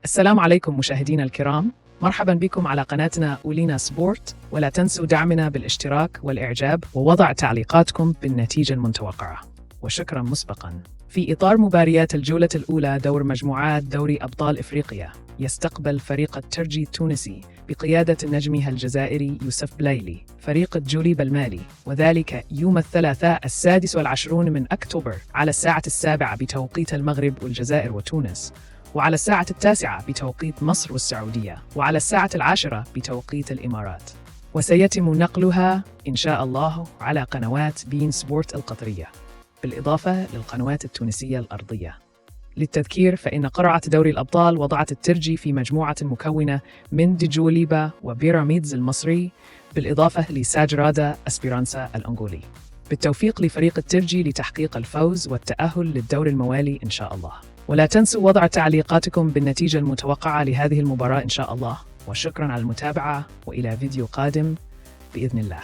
السلام عليكم مشاهدينا الكرام، مرحبا بكم على قناتنا أولينا سبورت، ولا تنسوا دعمنا بالاشتراك والإعجاب ووضع تعليقاتكم بالنتيجة المتوقعة، وشكرا مسبقا. في إطار مباريات الجولة الأولى دور مجموعات دوري أبطال إفريقيا، يستقبل فريق الترجي التونسي بقيادة نجمها الجزائري يوسف بلايلي فريق الجوليب المالي، وذلك يوم الثلاثاء 26 من أكتوبر على الساعة 7 بتوقيت المغرب والجزائر وتونس، وعلى الساعة 9 بتوقيت مصر والسعودية، وعلى الساعة 10 بتوقيت الإمارات، وسيتم نقلها إن شاء الله على قنوات بين سبورت القطرية، بالإضافة للقنوات التونسية الأرضية. للتذكير فإن قرعة دوري الأبطال وضعت الترجي في مجموعة مكونة من دجوليبا وبيراميدز المصري، بالإضافة لساجرادا أسبيرانسا الأنغولي. بالتوفيق لفريق الترجي لتحقيق الفوز والتأهل للدور الموالي إن شاء الله. ولا تنسوا وضع تعليقاتكم بالنتيجة المتوقعة لهذه المباراة إن شاء الله، وشكرا على المتابعة، وإلى فيديو قادم بإذن الله.